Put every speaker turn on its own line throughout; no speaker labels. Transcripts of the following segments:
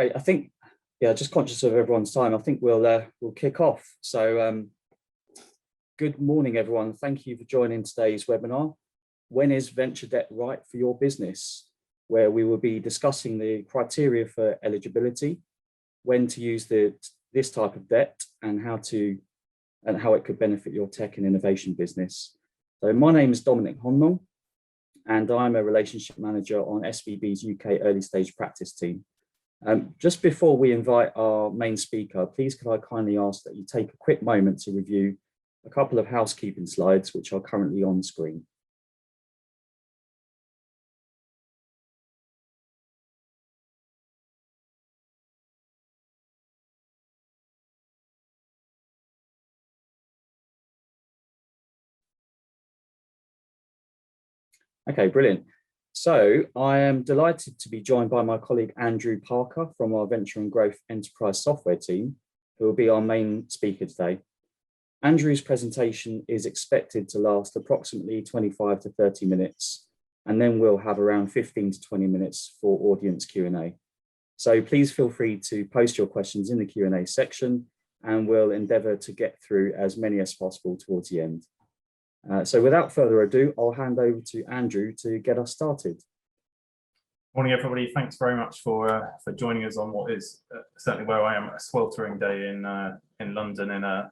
Okay, I think, yeah, just conscious of everyone's time, I think we'll kick off. So good morning, everyone. Thank you for joining today's webinar. When is venture debt right for your business? Where we will be discussing the criteria for eligibility, when to use this type of debt, and how it could benefit your tech and innovation business. So my name is Dominic Honmong, and I'm a relationship manager on SVB's UK early stage practice team. Just before we invite our main speaker, please could I kindly ask that you take a quick moment to review a couple of housekeeping slides which are currently on screen. Okay, brilliant. So I am delighted to be joined by my colleague Andrew Parker from our Venture and Growth Enterprise Software team, who will be our main speaker today. Andrew's presentation is expected to last approximately 25 to 30 minutes, and then we'll have around 15 to 20 minutes for audience Q&A. So please feel free to post your questions in the Q&A section, and we'll endeavour to get through as many as possible towards the end. So without further ado, I'll hand over to Andrew to get us started.
Morning, everybody. Thanks very much for joining us on what is certainly where I am, a sweltering day in London in a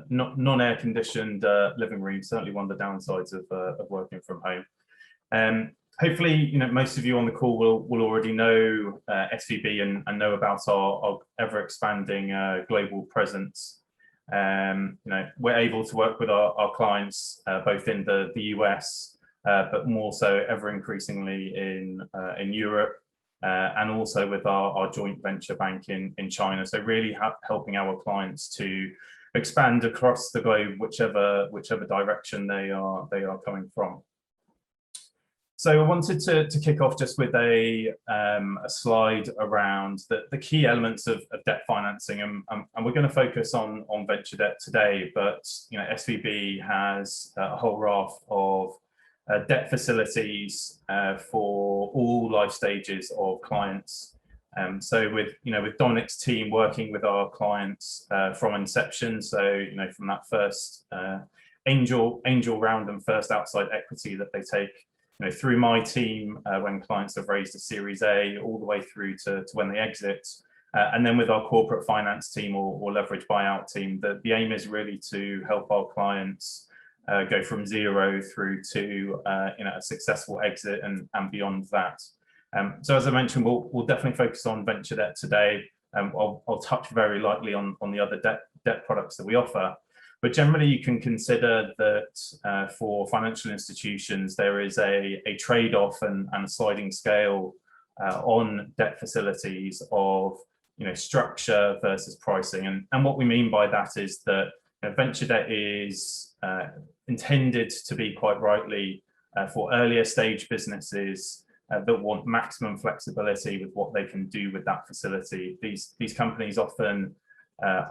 non-air conditioned living room. Certainly one of the downsides of working from home. Hopefully, most of you on the call will already know SVB and know about our ever expanding global presence. We're able to work with our clients both in the US, but more so ever increasingly in Europe, and also with our joint venture bank in China. So really helping our clients to expand across the globe, whichever direction they are coming from. So I wanted to kick off just with a slide around the key elements of debt financing, and we're going to focus on venture debt today. But SVB has a whole raft of debt facilities for all life stages of clients. So with Dominic's team working with our clients from inception, so from that first angel round and first outside equity that they take, through my team when clients have raised a Series A, all the way through to when they exit, and then with our corporate finance team or leverage buyout team, the aim is really to help our clients go from zero through to a successful exit and beyond that. So as I mentioned, we'll definitely focus on venture debt today. I'll touch very lightly on the other debt products that we offer. But generally, you can consider that for financial institutions, there is a trade-off and a sliding scale on debt facilities of structure versus pricing. And what we mean by that is that venture debt is intended to be, quite rightly, for earlier stage businesses that want maximum flexibility with what they can do with that facility. These companies often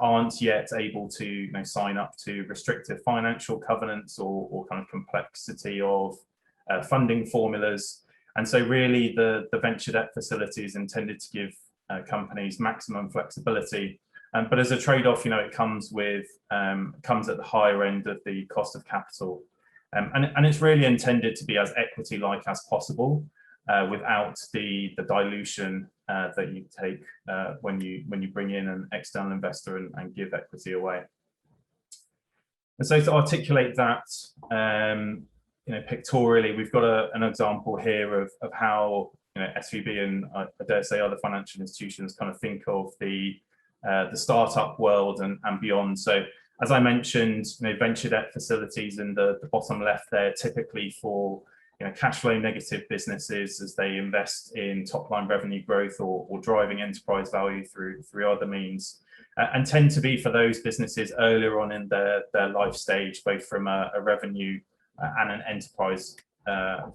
aren't yet able to sign up to restrictive financial covenants or kind of complexity of funding formulas. And so really the venture debt facility is intended to give companies maximum flexibility. But as a trade-off, it comes at the higher end of the cost of capital. And it's really intended to be as equity-like as possible, without the dilution that you take when you bring in an external investor and give equity away. And so to articulate that, pictorially, we've got an example here of how SVB and I dare say other financial institutions kind of think of the startup world and beyond. So as I mentioned, venture debt facilities in the bottom left there, typically for cash flow negative businesses as they invest in top line revenue growth or driving enterprise value through other means, and tend to be for those businesses earlier on in their life stage, both from a revenue and an enterprise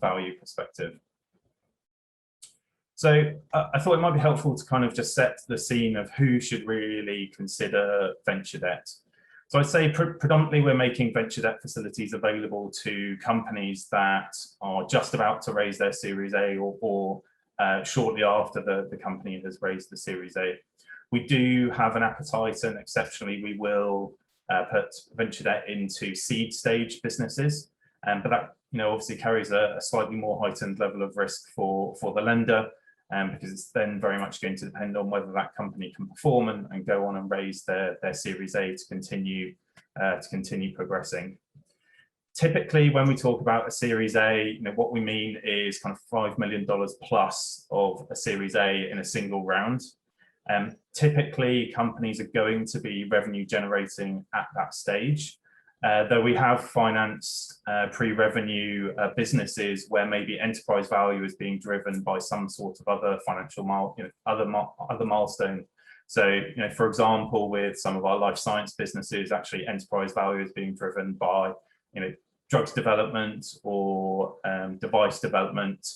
value perspective. So I thought it might be helpful to kind of just set the scene of who should really consider venture debt. So I'd say predominantly we're making venture debt facilities available to companies that are just about to raise their Series A or shortly after the company has raised the Series A. We do have an appetite, and exceptionally, we will put venture debt into seed stage businesses, but that obviously carries a slightly more heightened level of risk for the lender, because it's then very much going to depend on whether that company can perform and go on and raise their Series A to continue progressing. Typically, when we talk about a Series A, what we mean is kind of $5 million plus of a Series A in a single round. Typically, companies are going to be revenue generating at that stage, though we have financed pre-revenue businesses where maybe enterprise value is being driven by some sort of other financial other milestone. So, for example, with some of our life science businesses, actually enterprise value is being driven by drugs development or device development.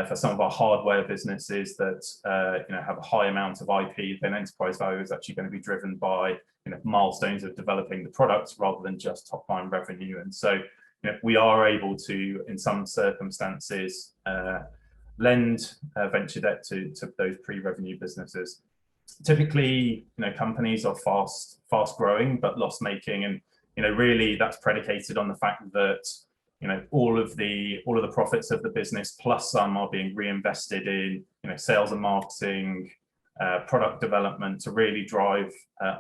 For some of our hardware businesses that have a high amount of IP, then enterprise value is actually going to be driven by milestones of developing the products rather than just top line revenue. And so we are able to, in some circumstances, lend venture debt to those pre-revenue businesses. Typically, companies are fast growing but loss making, and really that's predicated on the fact that all of the profits of the business plus some are being reinvested in sales and marketing, product development to really drive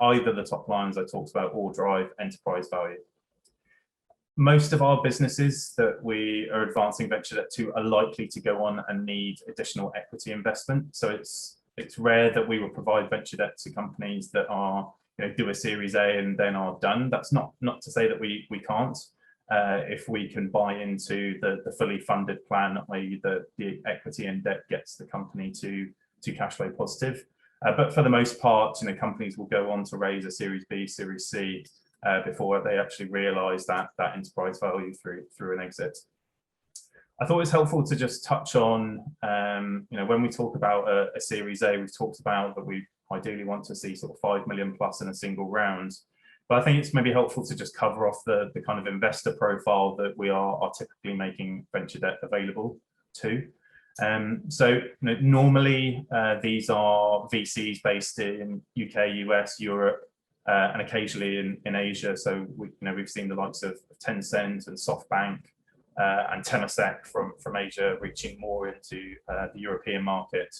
either the top lines I talked about or drive enterprise value. Most of our businesses that we are advancing venture debt to are likely to go on and need additional equity investment. So it's rare that we will provide venture debt to companies that are do a Series A and then are done. That's not to say that we can't. If we can buy into the fully funded plan, i.e. the equity and debt gets the company to cash flow positive. But for the most part, companies will go on to raise a Series B, Series C before they actually realise that enterprise value through an exit. I thought it was helpful to just touch on, when we talk about a Series A, we've talked about that we ideally want to see sort of 5 million plus in a single round. But I think it's maybe helpful to just cover off the kind of investor profile that we are typically making venture debt available to. So normally these are VCs based in UK, US, Europe, and occasionally in Asia. So we've seen the likes of Tencent and SoftBank and Temasek from Asia reaching more into the European market.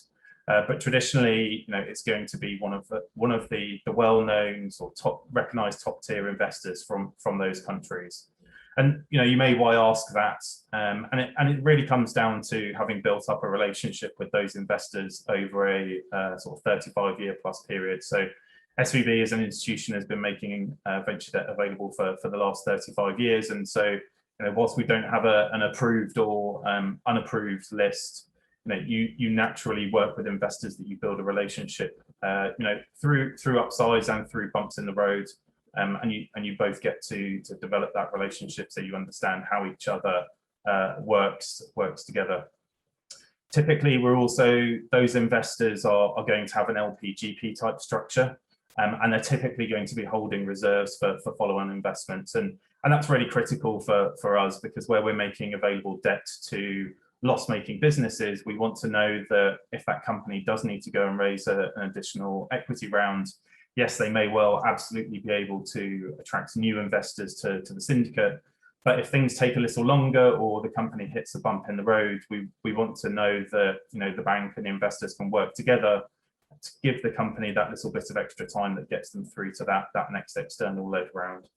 But traditionally, it's going to be one of the well-known or recognized top-tier investors from those countries. And you may well ask that, and it really comes down to having built up a relationship with those investors over a sort of 35-year plus period. So SVB as an institution has been making venture debt available for the last 35 years, and so whilst we don't have an approved or unapproved list, you naturally work with investors that you build a relationship, through upsides and through bumps in the road, and you both get to develop that relationship so you understand how each other works together. Typically, those investors are going to have an LP-GP type structure, and they're typically going to be holding reserves for follow-on investments, and that's really critical for us, because where we're making available debt to loss-making businesses, we want to know that if that company does need to go and raise an additional equity round, yes, they may well absolutely be able to attract new investors to the syndicate. But if things take a little longer or the company hits a bump in the road, we want to know that the bank and the investors can work together to give the company that little bit of extra time that gets them through to that next external led round.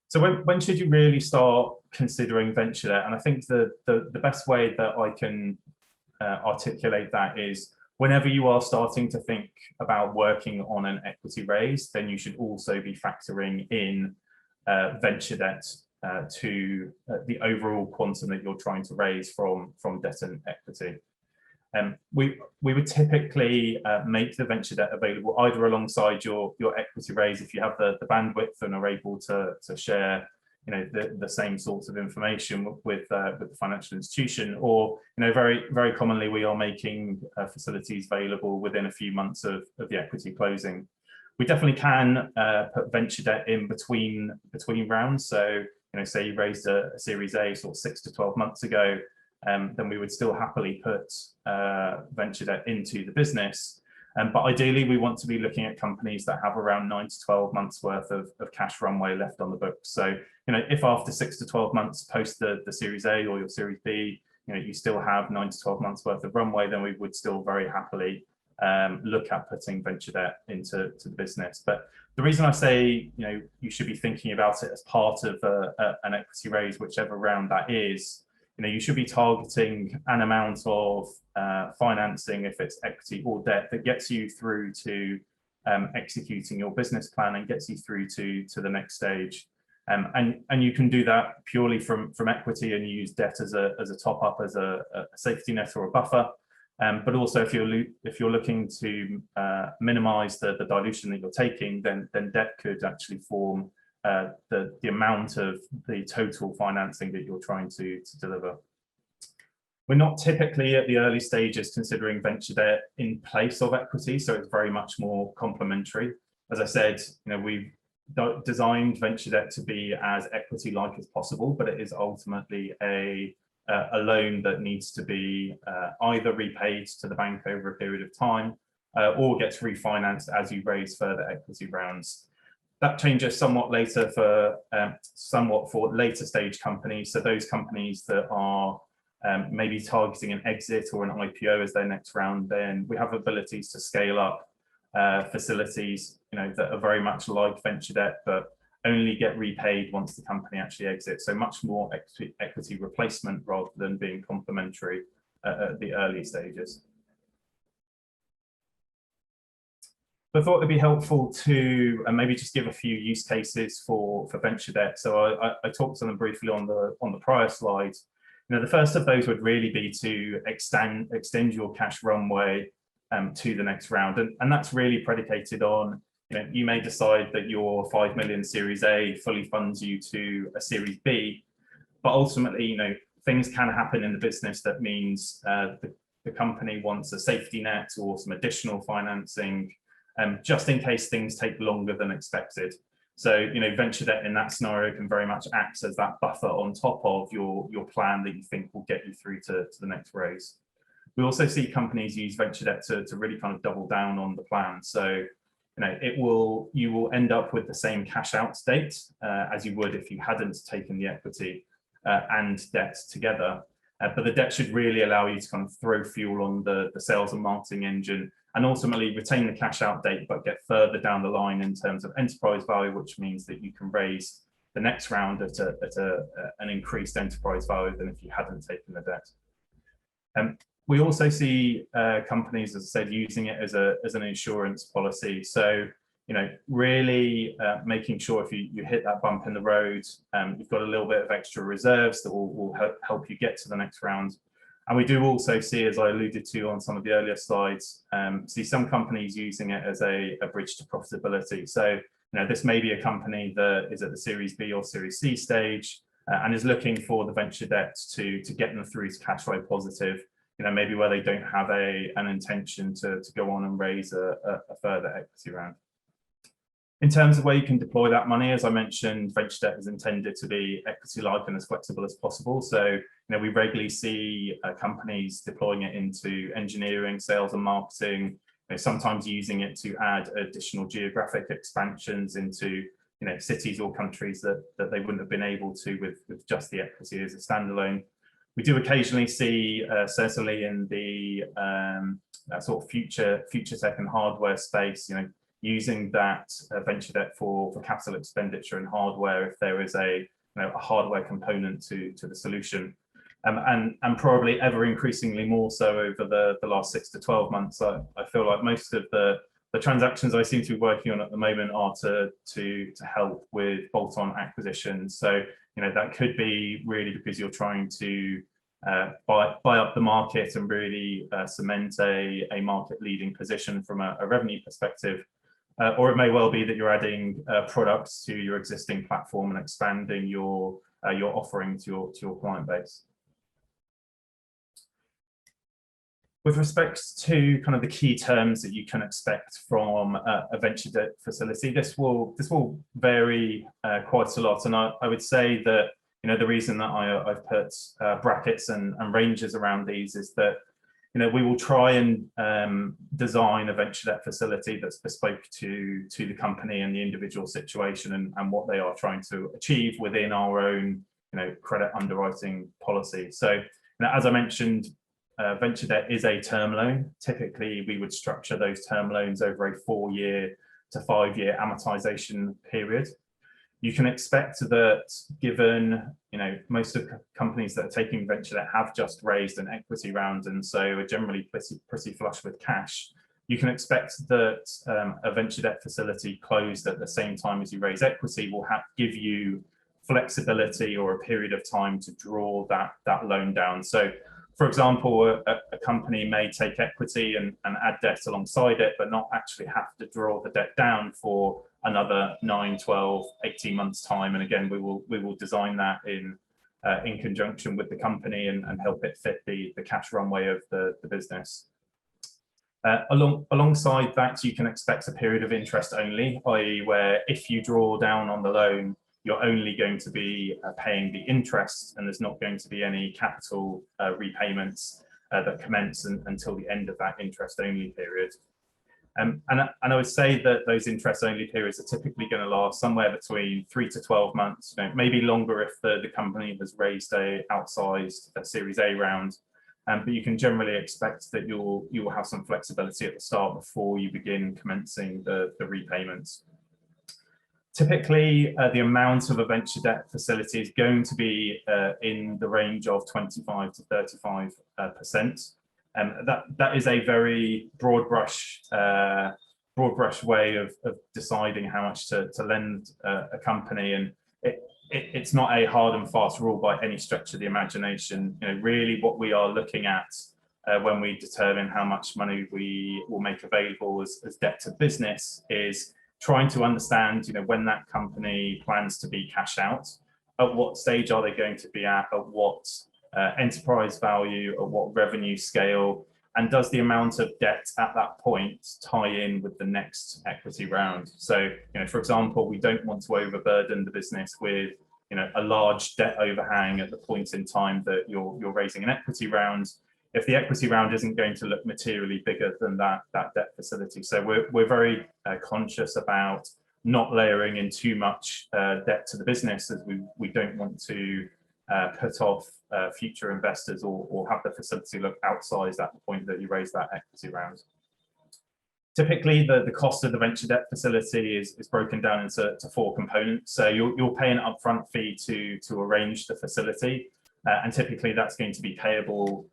So when should you really start considering venture debt? And I think the best way that I can articulate that is whenever you are starting to think about working on an equity raise, then you should also be factoring in venture debt to the overall quantum that you're trying to raise from debt and equity. We would typically make the venture debt available either alongside your equity raise if you have the bandwidth and are able to share the same sorts of information with the financial institution, or very, very commonly we are making facilities available within a few months of the equity closing. We definitely can put venture debt in between rounds. So say you raised a Series A sort of 6 to 12 months ago, then we would still happily put venture debt into the business. But ideally, we want to be looking at companies that have around 9 to 12 months worth of cash runway left on the books. So, if after 6 to 12 months post the Series A or your Series B, you still have 9 to 12 months worth of runway, then we would still very happily look at putting venture debt into the business. But the reason I say, you should be thinking about it as part of an equity raise, whichever round that is, you should be targeting an amount of financing, if it's equity or debt, that gets you through to executing your business plan and gets you through to the next stage. And you can do that purely from equity and use debt as a top up, as a safety net or a buffer. But also, if you're looking to minimise the dilution that you're taking, then debt could actually form the amount of the total financing that you're trying to deliver. We're not typically at the early stages considering venture debt in place of equity, so it's very much more complementary. As I said, we've designed venture debt to be as equity-like as possible, but it is ultimately a loan that needs to be either repaid to the bank over a period of time or gets refinanced as you raise further equity rounds. That changes somewhat later for later stage companies. So those companies that are maybe targeting an exit or an IPO as their next round, then we have abilities to scale up facilities, that are very much like venture debt, but only get repaid once the company actually exits. So much more equity replacement rather than being complementary at the early stages. I thought it'd be helpful to maybe just give a few use cases for venture debt. So I talked on them briefly on the prior slide. The first of those would really be to extend your cash runway to the next round, and that's really predicated on you may decide that your 5 million Series A fully funds you to a Series B, but ultimately things can happen in the business that means the company wants a safety net or some additional financing, just in case things take longer than expected. So, venture debt in that scenario can very much act as that buffer on top of your plan that you think will get you through to the next raise. We also see companies use venture debt to really kind of double down on the plan. So, you will end up with the same cash out state as you would if you hadn't taken the equity and debt together. But the debt should really allow you to kind of throw fuel on the sales and marketing engine and ultimately retain the cash out date, but get further down the line in terms of enterprise value, which means that you can raise the next round at an increased enterprise value than if you hadn't taken the debt. We also see companies, as I said, using it as an insurance policy. So, really making sure if you hit that bump in the road, you've got a little bit of extra reserves that will help you get to the next round. And we do also see, as I alluded to on some of the earlier slides, see some companies using it as a bridge to profitability. So, this may be a company that is at the Series B or Series C stage and is looking for the venture debt to get them through to cash flow positive. Maybe where they don't have an intention to go on and raise a further equity round. In terms of where you can deploy that money, as I mentioned, venture debt is intended to be equity-like and as flexible as possible. So, we regularly see companies deploying it into engineering, sales and marketing, sometimes using it to add additional geographic expansions into cities or countries that they wouldn't have been able to with just the equity as a standalone. We do occasionally see, certainly in the sort of future tech and hardware space, using that venture debt for capital expenditure and hardware if there is a hardware component to the solution, and probably ever increasingly more so over the last 6 to 12 months. I feel like most of the transactions I seem to be working on at the moment are to help with bolt-on acquisitions. So, that could be really because you're trying to buy up the market and really cement a market leading position from a revenue perspective. Or it may well be that you're adding products to your existing platform and expanding your offering to your client base. With respect to kind of the key terms that you can expect from a venture debt facility, this will vary quite a lot, and I would say that The reason that I've put brackets and ranges around these is that we will try and design a venture debt facility that's bespoke to the company and the individual situation and what they are trying to achieve within our own credit underwriting policy. So as I mentioned, venture debt is a term loan. Typically, we would structure those term loans over a 4-year to 5-year amortization period. You can expect that given, most of the companies that are taking venture debt have just raised an equity round and so are generally pretty flush with cash. You can expect that a venture debt facility closed at the same time as you raise equity will give you flexibility or a period of time to draw that loan down. So, for example, a company may take equity and add debt alongside it, but not actually have to draw the debt down for another 9, 12, 18 months time. And again, we will design that in conjunction with the company and help it fit the cash runway of the business. Alongside that, you can expect a period of interest only, i.e. where if you draw down on the loan, you're only going to be paying the interest and there's not going to be any capital repayments that commence until the end of that interest only period. And I would say that those interest only periods are typically going to last somewhere between 3 to 12 months, maybe longer if the company has raised a outsized Series A round. But you can generally expect that you will have some flexibility at the start before you begin commencing the repayments. Typically, the amount of a venture debt facility is going to be in the range of 25 to 35%. That is a very broad brush way of deciding how much to lend a company, and it's not a hard and fast rule by any stretch of the imagination. Really, what we are looking at when we determine how much money we will make available as debt to business is trying to understand, when that company plans to be cash out, at what stage are they going to be at what enterprise value, at what revenue scale, and does the amount of debt at that point tie in with the next equity round? So, for example, we don't want to overburden the business with, a large debt overhang at the point in time that you're raising an equity round, if the equity round isn't going to look materially bigger than that debt facility. So we're very conscious about not layering in too much debt to the business, as we don't want to put off future investors or have the facility look outsized at the point that you raise that equity round. Typically, the cost of the venture debt facility is broken down into 4 components. So you'll pay an upfront fee to arrange the facility, and typically that's going to be payable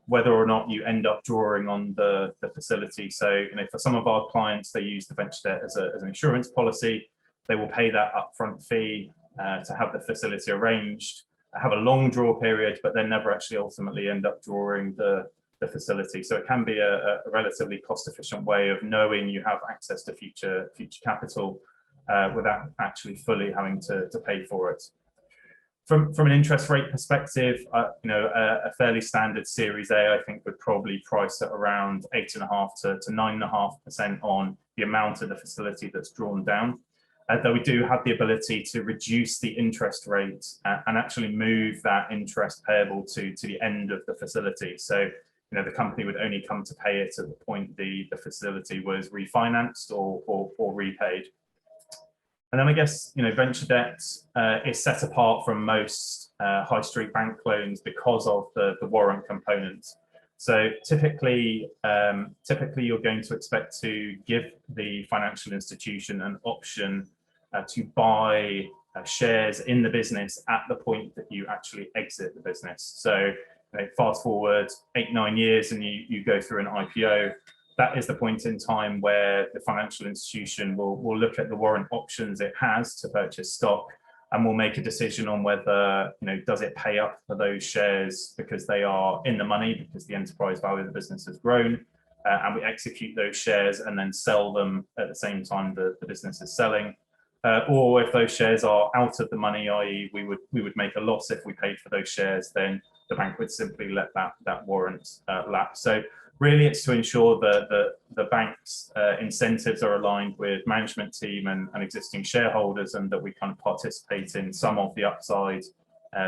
whether or not you end up drawing on the facility. So, for some of our clients, they use the venture debt as an insurance policy. They will pay that upfront fee to have the facility arranged, have a long draw period, but then never actually ultimately end up drawing the facility. So it can be a relatively cost-efficient way of knowing you have access to future capital without actually fully having to pay for it. From an interest rate perspective, a fairly standard Series A, I think, would probably price at around 8.5% to 9.5% on the amount of the facility that's drawn down. Though we do have the ability to reduce the interest rate and actually move that interest payable to the end of the facility. So, the company would only come to pay it at the point the facility was refinanced or repaid. And then I guess, venture debt is set apart from most high street bank loans because of the warrant component. So typically you're going to expect to give the financial institution an option to buy shares in the business at the point that you actually exit the business. So fast forward 8-9 years and you go through an IPO. That is the point in time where the financial institution will look at the warrant options it has to purchase stock, and will make a decision on whether, does it pay up for those shares because they are in the money, because the enterprise value of the business has grown, and we execute those shares and then sell them at the same time the business is selling. Or if those shares are out of the money, i.e. we would make a loss if we paid for those shares, then the bank would simply let that warrant lapse. So really, it's to ensure that the bank's incentives are aligned with management team and existing shareholders, and that we kind of participate in some of the upside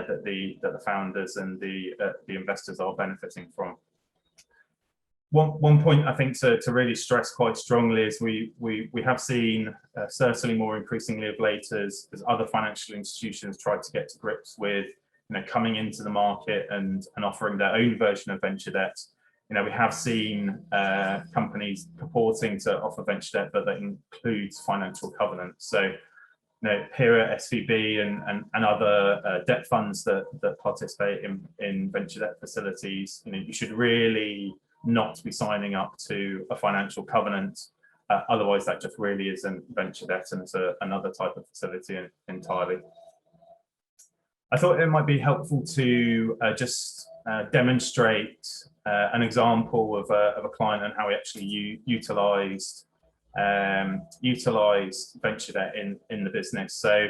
that the founders and the investors are benefiting from. One point I think to really stress quite strongly is we have seen certainly more increasingly of late as other financial institutions try to get to grips with coming into the market and offering their own version of venture debt. We have seen companies purporting to offer venture debt, but that includes financial covenants. So here at SVB and other debt funds that participate in venture debt facilities, you should really not be signing up to a financial covenant. Otherwise, that just really isn't venture debt, and it's another type of facility entirely. I thought it might be helpful to just demonstrate an example of a client and how he actually utilized venture debt in the business. So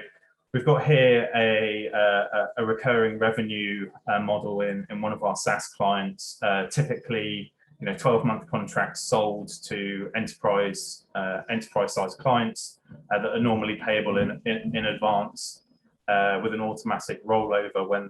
we've got here a recurring revenue model in one of our SaaS clients, typically 12-month contracts sold to enterprise-sized clients that are normally payable in advance, with an automatic rollover when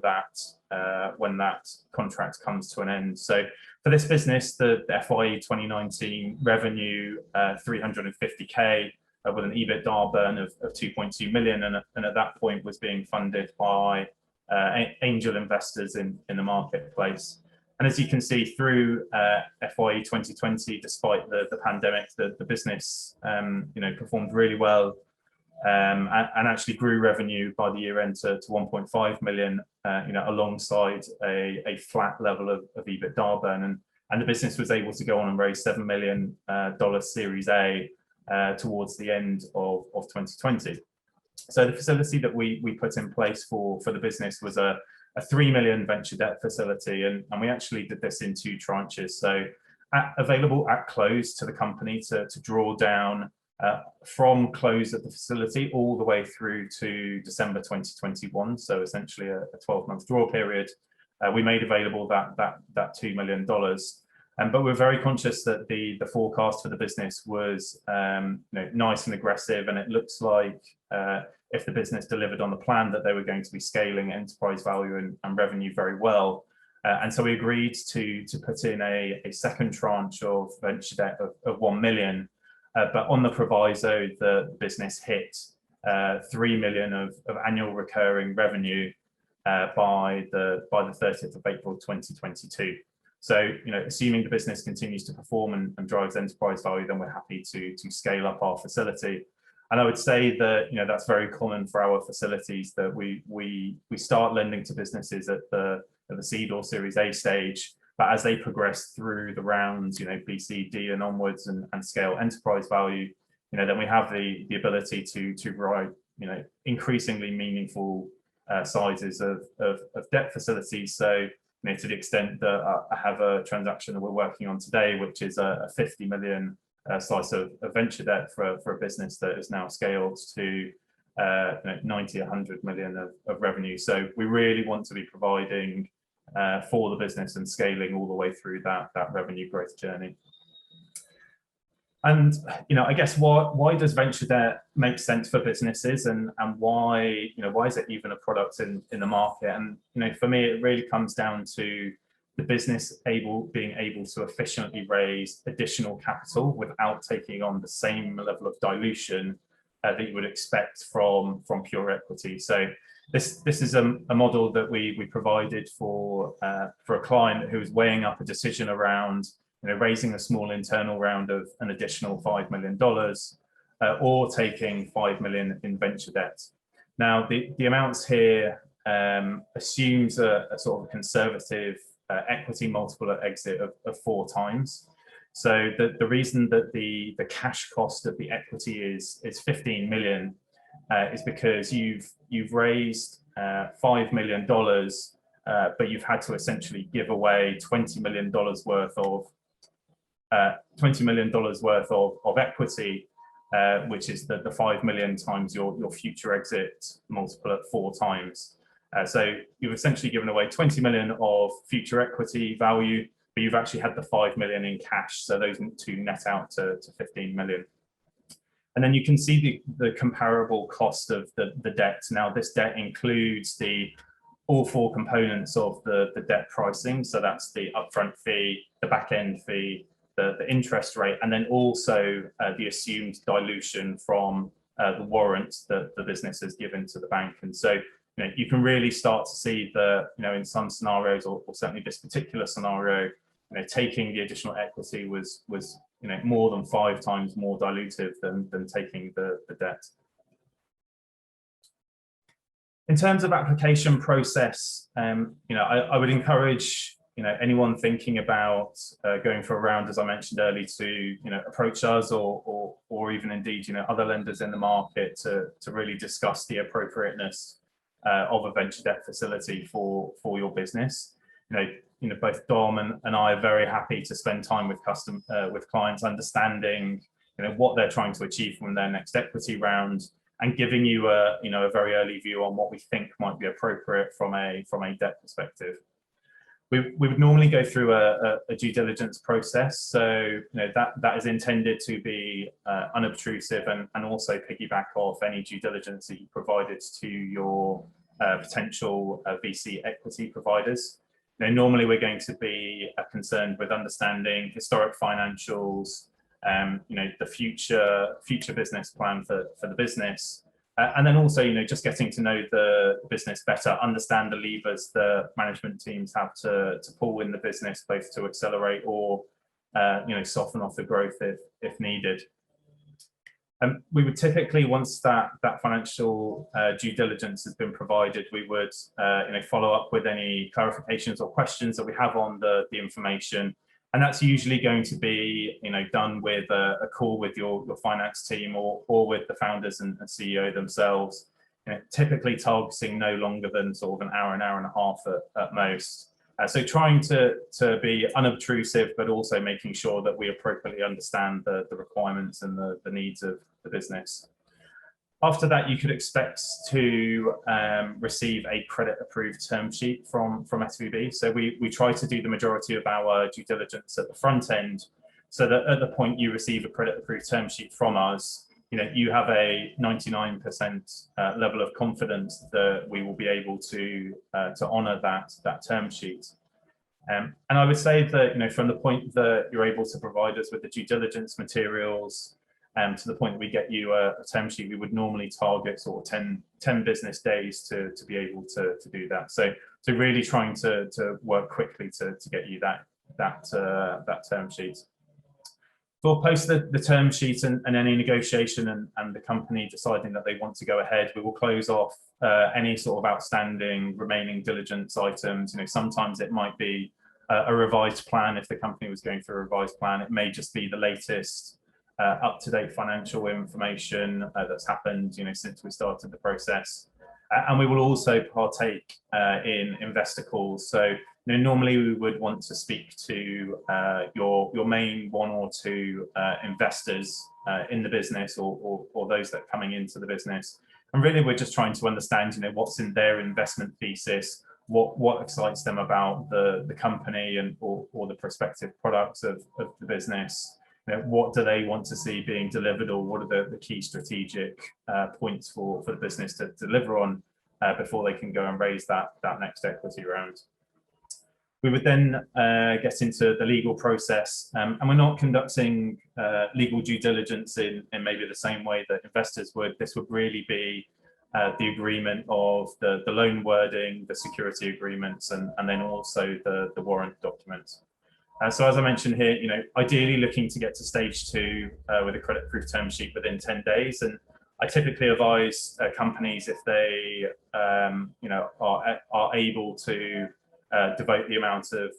that contract comes to an end. So for this business, the FY 2019 revenue 350k, with an EBITDA burn of 2.2 million, and at that point was being funded by angel investors in the marketplace. And as you can see, through FY 2020, despite the pandemic, the business performed really well, and actually grew revenue by the year end to 1.5 million, alongside a flat level of EBITDA burn. And the business was able to go on and raise $7 million Series A towards the end of 2020. So the facility that we put in place for the business was a 3 million venture debt facility, and we actually did this in 2 tranches. So available at close to the company to draw down from close of the facility all the way through to December 2021. So essentially a 12-month draw period. We made available that $2 million. But we're very conscious that the forecast for the business was nice and aggressive, and it looks like if the business delivered on the plan that they were going to be scaling enterprise value and revenue very well. And so we agreed to put in a second tranche of venture debt of 1 million, but on the proviso the business hit 3 million of annual recurring revenue by the 30th of April 2022. So, assuming the business continues to perform and drives enterprise value, then we're happy to scale up our facility. And I would say that that's very common for our facilities, that we start lending to businesses at the seed or Series A stage, but as they progress through the rounds, B, C, D, and onwards, and scale enterprise value, then we have the ability to provide increasingly meaningful sizes of debt facilities. So, to the extent that I have a transaction that we're working on today, which is a 50 million slice of venture debt for a business that is now scaled to 90, 100 million of revenue. So we really want to be providing for the business and scaling all the way through that revenue growth journey. And I guess why does venture debt make sense for businesses, and why is it even a product in the market? And for me, it really comes down to the business being able to efficiently raise additional capital without taking on the same level of dilution that you would expect from pure equity. So this is a model that we provided for a client who was weighing up a decision around raising a small internal round of an additional $5 million, or taking 5 million in venture debt. Now, the amounts here assumes a sort of conservative equity multiple at exit of 4 times. So the reason that the cash cost of the equity is 15 million is because you've raised $5 million, but you've had to essentially give away $20 million worth of equity, which is the 5 million times your future exit multiple at 4 times. So you've essentially given away 20 million of future equity value, but you've actually had the 5 million in cash. So those 2 net out to 15 million. And then you can see the comparable cost of the debt. Now, this debt includes the all four components of the debt pricing. So that's the upfront fee, the back end fee, the interest rate, and then also the assumed dilution from the warrants that the business has given to the bank. And so, you can really start to see in some scenarios, or certainly this particular scenario, taking the additional equity was more than 5 times more dilutive than taking the debt. In terms of application process, I would encourage anyone thinking about going for a round, as I mentioned earlier, to approach us or even indeed other lenders in the market to really discuss the appropriateness of a venture debt facility for your business. Both Dom and I are very happy to spend time with clients, understanding what they're trying to achieve from their next equity round, and giving you a very early view on what we think might be appropriate from a debt perspective. We would normally go through a due diligence process, so that is intended to be unobtrusive and also piggyback off any due diligence that you provided to your potential VC equity providers. Normally we're going to be concerned with understanding historic financials, the future business plan for the business. And then also, just getting to know the business better, understand the levers the management teams have to pull in the business, both to accelerate or, soften off the growth if needed. We would typically, once that financial due diligence has been provided, we would, follow up with any clarifications or questions that we have on the information. And that's usually going to be, done with a call with your finance team or with the founders and CEO themselves, typically targeting no longer than sort of an hour and a half at most. So trying to be unobtrusive, but also making sure that we appropriately understand the requirements and the needs of the business. After that, you could expect to receive a credit-approved term sheet from SVB. So we try to do the majority of our due diligence at the front end, so that at the point you receive a credit-approved term sheet from us, you have a 99% level of confidence that we will be able to honour that term sheet. And I would say that from the point that you're able to provide us with the due diligence materials, to the point that we get you a term sheet, we would normally target sort of 10 business days to be able to do that. So really trying to work quickly to get you that term sheet. We'll post the term sheet and any negotiation and the company deciding that they want to go ahead. We will close off any sort of outstanding remaining diligence items. Sometimes it might be a revised plan. If the company was going through a revised plan, it may just be the latest up-to-date financial information that's happened since we started the process. And we will also partake in investor calls. So normally we would want to speak to your main 1 or 2 investors in the business, or those that are coming into the business. And really we're just trying to understand what's in their investment thesis, what excites them about the company and or the prospective products of the business. What do they want to see being delivered, or what are the key strategic points for the business to deliver on before they can go and raise that next equity round. We would then get into the legal process, and we're not conducting legal due diligence in maybe the same way that investors would. This would really be the agreement of the loan wording, the security agreements, and then also the warrant documents. So as I mentioned here, ideally looking to get to stage 2 with a credit-proof term sheet within 10 days. And I typically advise companies, if they are able to devote the amount of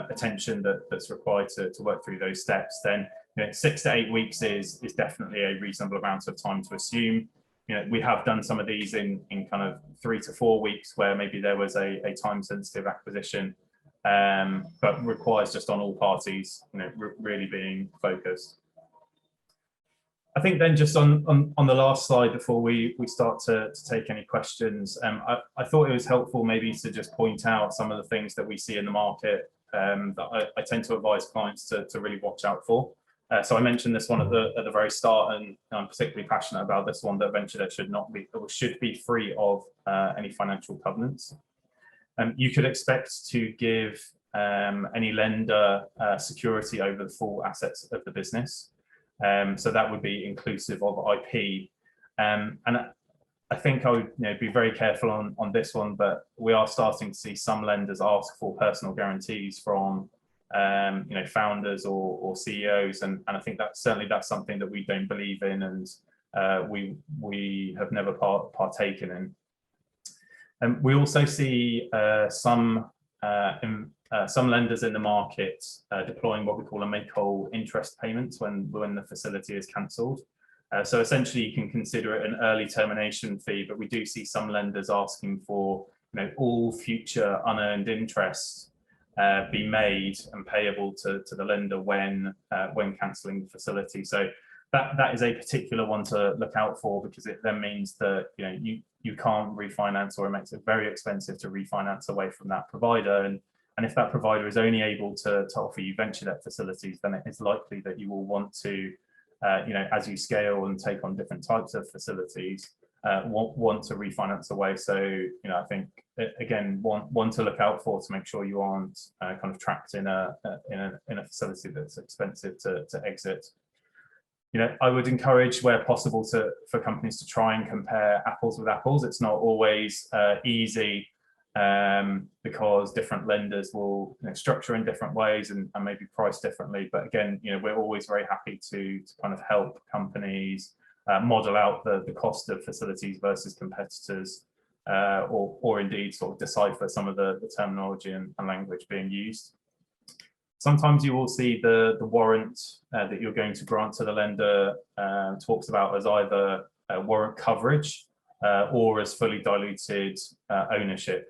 attention that's required to work through those steps, then 6 to 8 weeks is definitely a reasonable amount of time to assume. We have done some of these in kind of 3 to 4 weeks, where maybe there was a time-sensitive acquisition. But requires just on all parties, really being focused. I think then just on the last slide before we start to take any questions, I thought it was helpful maybe to just point out some of the things that we see in the market that I tend to advise clients to really watch out for. So I mentioned this one at the very start, and I'm particularly passionate about this one, that venture debt should be free of any financial covenants. You could expect to give any lender security over the full assets of the business. So that would be inclusive of IP. And I think I would be very careful on this one, but we are starting to see some lenders ask for personal guarantees from founders or CEOs, and I think that's something that we don't believe in, and we have never partaken in. And we also see some lenders in the market deploying what we call a make-whole interest payments when the facility is cancelled. So essentially, you can consider it an early termination fee, but we do see some lenders asking for all future unearned interest be made and payable to the lender when cancelling the facility. So that is a particular one to look out for, because it then means that you can't refinance, or it makes it very expensive to refinance away from that provider. And if that provider is only able to offer you venture debt facilities, then it is likely that you will want to, as you scale and take on different types of facilities, want to refinance away. So, I think again, one to look out for, to make sure you aren't kind of trapped in a facility that's expensive to exit. I would encourage, where possible, for companies to try and compare apples with apples. It's not always easy, because different lenders will structure in different ways and maybe price differently. But again, we're always very happy to kind of help companies model out the cost of facilities versus competitors, or indeed sort of decipher some of the terminology and language being used. Sometimes you will see the warrant that you're going to grant to the lender talks about as either warrant coverage or as fully diluted ownership.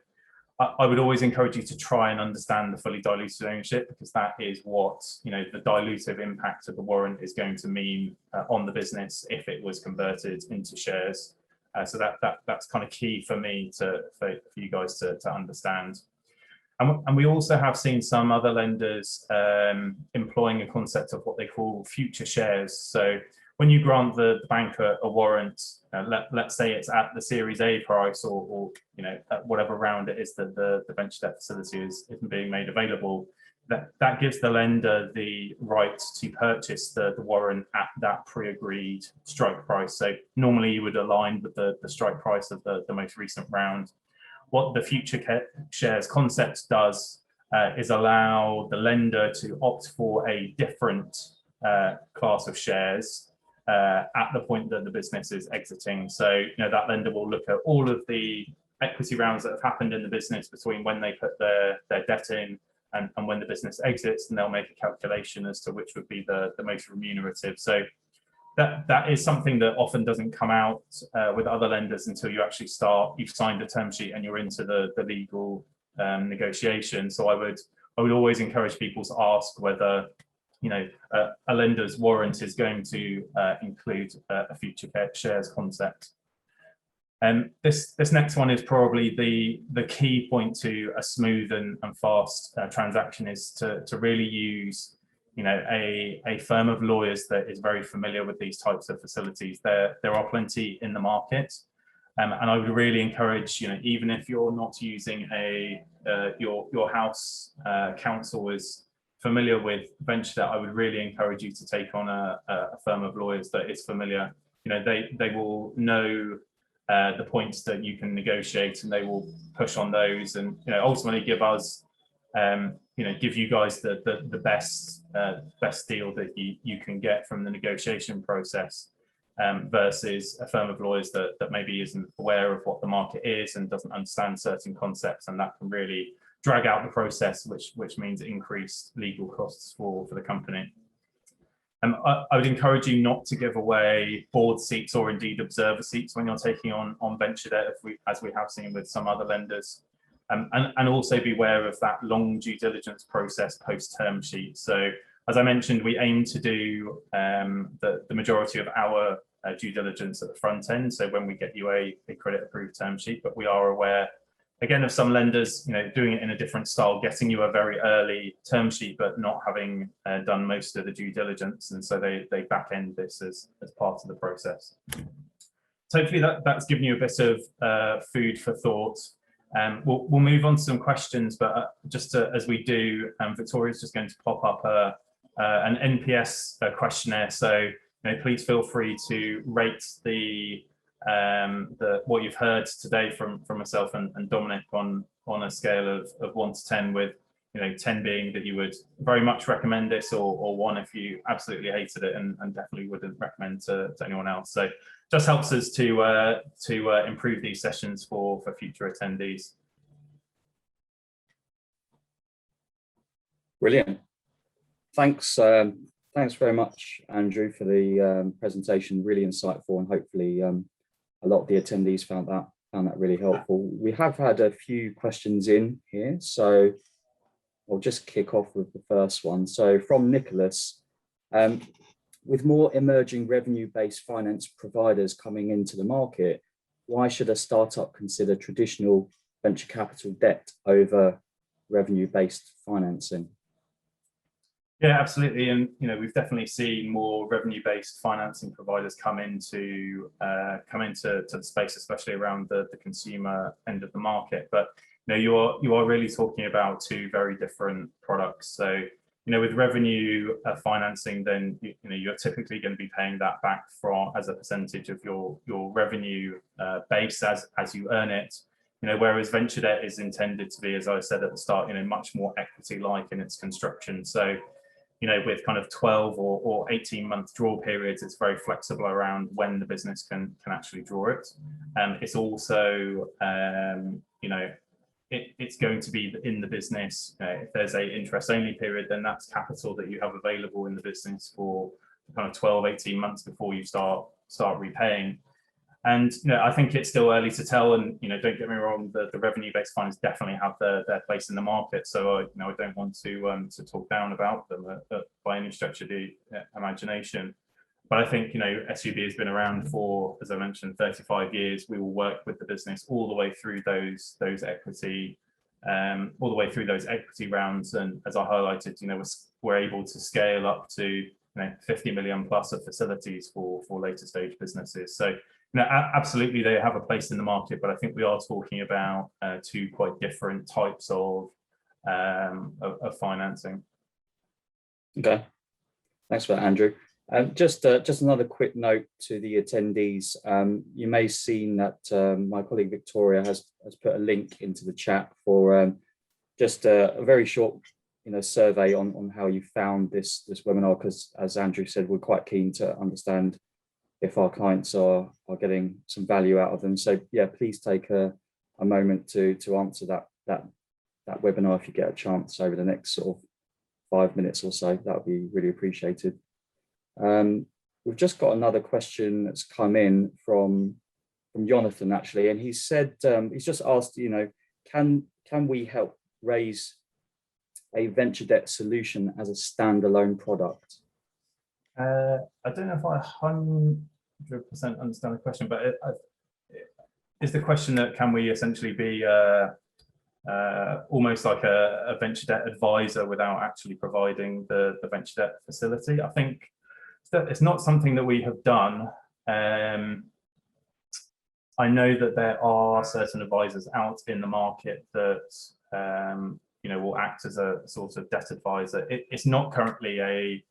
I would always encourage you to try and understand the fully diluted ownership, because that is what the dilutive impact of the warrant is going to mean on the business if it was converted into shares. So that's kind of key for me for you guys to understand. And we also have seen some other lenders employing a concept of what they call future shares. So when you grant the bank a warrant, let's say it's at the Series A price, or at whatever round it is that the venture debt facility is being made available, that gives the lender the right to purchase the warrant at that pre-agreed strike price. So normally you would align with the strike price of the most recent round. What the future shares concept does is allow the lender to opt for a different class of shares at the point that the business is exiting. So that lender will look at all of the equity rounds that have happened in the business between when they put their debt in and when the business exits, and they'll make a calculation as to which would be the most remunerative. So that is something that often doesn't come out with other lenders until you actually you've signed a term sheet and you're into the legal negotiation. So I would always encourage people to ask whether a lender's warrant is going to include a future shares concept. And this next one is probably the key point to a smooth and fast transaction, is to really use a firm of lawyers that is very familiar with these types of facilities. There are plenty in the market, and I would really encourage, even if you're not using your house counsel is familiar with venture debt, I would really encourage you to take on a firm of lawyers that is familiar. They will know the points that you can negotiate, and they will push on those, and ultimately give us give you guys the best deal that you can get from the negotiation process, versus a firm of lawyers that maybe isn't aware of what the market is and doesn't understand certain concepts, and that can really drag out the process, which means increased legal costs for the company. I would encourage you not to give away board seats or indeed observer seats when you're taking on venture debt, as we have seen with some other lenders. And also beware of that long due diligence process post term sheet. So as I mentioned, we aim to do the majority of our due diligence at the front end, so when we get you a credit approved term sheet, but we are aware again of some lenders doing it in a different style, getting you a very early term sheet but not having done most of the due diligence, and so they back end this as part of the process. So hopefully that's given you a bit of food for thought. We'll move on to some questions, but as we do, Victoria's just going to pop up an NPS questionnaire. So please feel free to rate what you've heard today from myself and Dominic on a scale of 1 to 10, with 10 being that you would very much recommend this, or 1 if you absolutely hated it and definitely wouldn't recommend to anyone else. So just helps us to improve these sessions for future attendees.
Brilliant. Thanks very much, Andrew, for the presentation. Really insightful, and hopefully a lot of the attendees found that really helpful. We have had a few questions in here, so I'll just kick off with the first one. So from Nicholas, with more emerging revenue-based finance providers coming into the market, why should a startup consider traditional venture capital debt over revenue-based financing?
Yeah, absolutely. And we've definitely seen more revenue-based financing providers come into the space, especially around the consumer end of the market. But you are really talking about 2 very different products. So with revenue financing, then you're typically going to be paying that back as a percentage of your revenue base as you earn it. Whereas venture debt is intended to be, as I said at the start, much more equity-like in its construction. So with kind of 12 or 18-month draw periods, it's very flexible around when the business can actually draw it. It's also it's going to be in the business. If there's a interest-only period, then that's capital that you have available in the business for kind of 12, 18 months before you start repaying. And I think it's still early to tell. And don't get me wrong, the revenue-based funds definitely have their place in the market. So I don't want to talk down about them by any stretch of the imagination. But I think SVB has been around for, as I mentioned, 35 years. We will work with the business all the way through those equity, rounds. And as I highlighted, we're able to scale up to 50 million plus of facilities for later stage businesses. So absolutely, they have a place in the market, but I think we are talking about 2 quite different types of financing. Okay,
thanks for that, Andrew. Just another quick note to the attendees. You may have seen that my colleague Victoria has put a link into the chat for just a very short survey on how you found this webinar, because as Andrew said, we're quite keen to understand if our clients are getting some value out of them. So yeah, please take a moment to answer that webinar if you get a chance over the next sort of 5 minutes or so. That would be really appreciated. We've just got another question that's come in from Jonathan, actually, and he said he's just asked, can we help raise a venture debt solution as a standalone product?
I don't know if I 100% understand the question, but is the question that can we essentially be almost like a venture debt advisor without actually providing the venture debt facility? I think it's not something that we have done. I know that there are certain advisors out in the market that will act as a sort of debt advisor. It's not currently a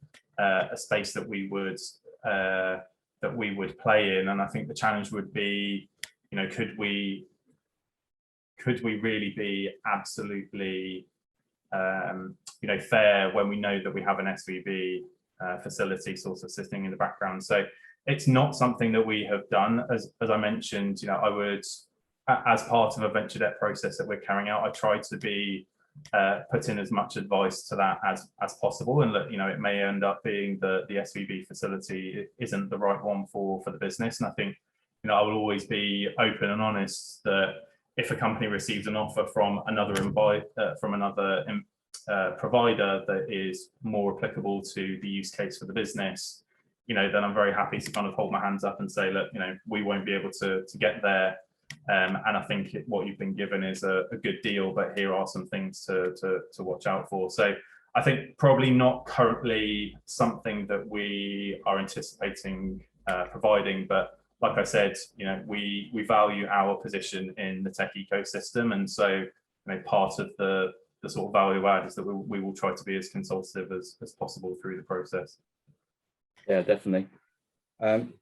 space that we would play in, and I think the challenge would be, could we really be absolutely fair when we know that we have an SVB facility sort of sitting in the background? So it's not something that we have done. As I mentioned, I would, as part of a venture debt process that we're carrying out, I try to be put in as much advice to that as possible, and that it may end up being the SVB facility isn't the right one for the business. And I think I will always be open and honest that if a company receives an offer from another provider that is more applicable to the use case for the business, then I'm very happy to kind of hold my hands up and say, look, we won't be able to get there. And I think what you've been given is a good deal, but here are some things to watch out for. So I think probably not currently something that we are anticipating providing, but like I said, we value our position in the tech ecosystem, and so part of the sort of value add is that we will try to be as consultative as possible through the process.
Yeah, definitely.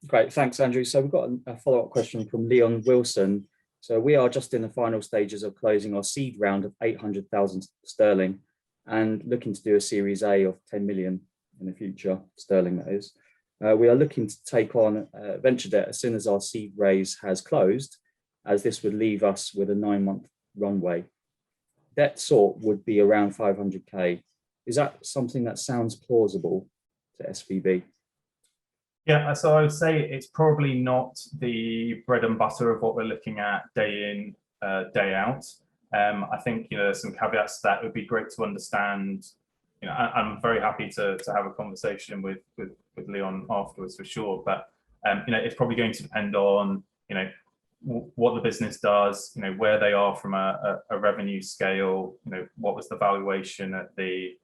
Great, thanks, Andrew. So we've got a follow-up question from Leon Wilson. So we are just in the final stages of closing our seed round of 800,000 sterling and looking to do a Series A of 10 million in the future, sterling that is. We are looking to take on venture debt as soon as our seed raise has closed, as this would leave us with a 9-month runway. Debt sought would be around 500k. Is that something that sounds plausible to SVB?
Yeah, so I would say it's probably not the bread and butter of what we're looking at day in, day out. I think some caveats to that. It would be great to understand. I'm very happy to have a conversation with Leon afterwards for sure. But it's probably going to depend on what the business does, where they are from a revenue scale, what was the valuation at the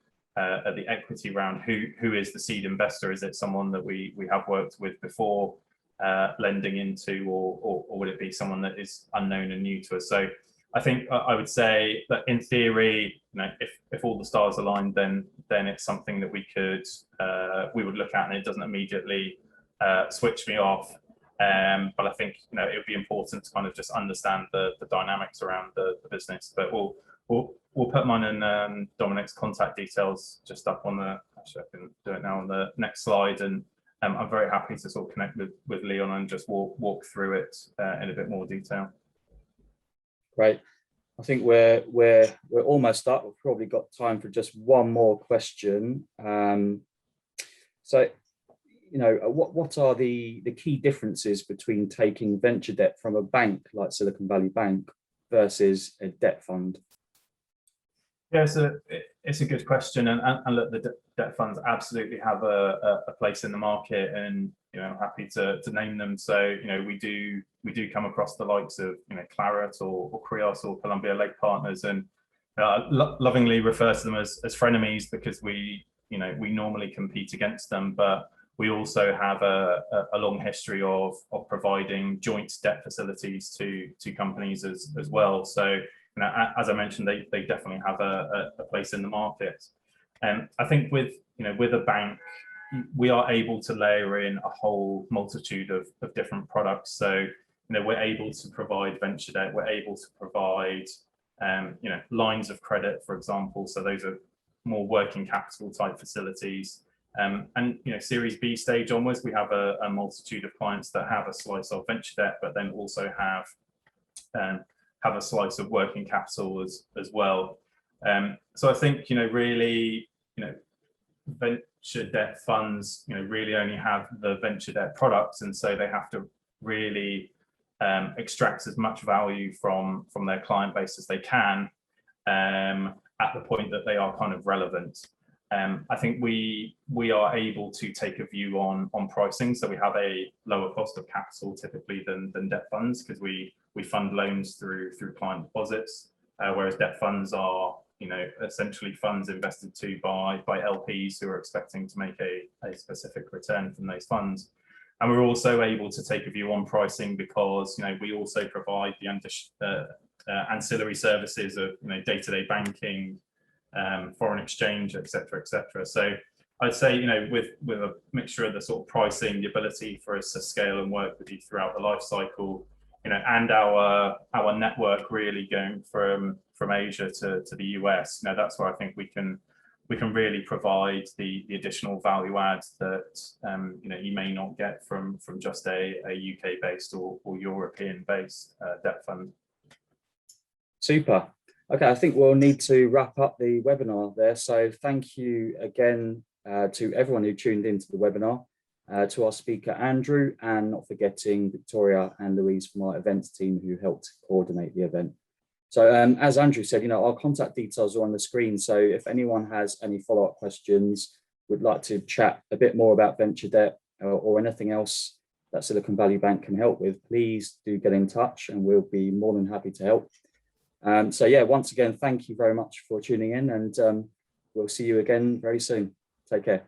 equity round, who is the seed investor? Is it someone that we have worked with before lending into, or would it be someone that is unknown and new to us? So I think I would say that in theory, if all the stars aligned, then it's something that we would look at, and it doesn't immediately switch me off. But I think it would be important to kind of just understand the dynamics around the business. But we'll put mine and Dominic's contact details just up on the. Actually, I can do it now on the next slide, and I'm very happy to sort of connect with Leon and just walk through it in a bit more detail.
Great. I think we're almost up. We've probably got time for just one more question. So, what are the key differences between taking venture debt from a bank like Silicon Valley Bank versus a debt fund?
Yeah, it's a good question, and look, the debt funds absolutely have a place in the market, and I'm happy to name them. So we do come across the likes of Claret or Creos or Columbia Lake Partners, and lovingly refer to them as frenemies, because we normally compete against them, but we also have a long history of providing joint debt facilities to companies as well. So as I mentioned, they definitely have a place in the market. And I think with a bank, we are able to layer in a whole multitude of different products. So we're able to provide venture debt, we're able to provide lines of credit, for example. So those are more working capital type facilities. And Series B stage onwards, we have a multitude of clients that have a slice of venture debt, but then also have a slice of working capital as well. So I think really venture debt funds really only have the venture debt products, and so they have to really extract as much value from their client base as they can at the point that they are kind of relevant. I think we are able to take a view on pricing, so we have a lower cost of capital typically than debt funds, because we fund loans through client deposits, whereas debt funds are essentially funds invested to by LPs who are expecting to make a specific return from those funds. And we're also able to take a view on pricing because we also provide the ancillary services of day-to-day banking, foreign exchange, etc., etc. So I'd say with a mixture of the sort of pricing, the ability for us to scale and work with you throughout the life cycle, and our network really going from Asia to the US, that's where I think we can really provide the additional value adds that you may not get from just a UK based or European based debt fund.
Super. Okay, I think we'll need to wrap up the webinar there. So thank you again to everyone who tuned into the webinar, to our speaker Andrew, and not forgetting Victoria and Louise from our events team who helped coordinate the event. So as Andrew said, our contact details are on the screen. So if anyone has any follow-up questions, would like to chat a bit more about venture debt or anything else that Silicon Valley Bank can help with, please do get in touch and we'll be more than happy to help. So yeah, once again, thank you very much for tuning in, and we'll see you again very soon. Take care.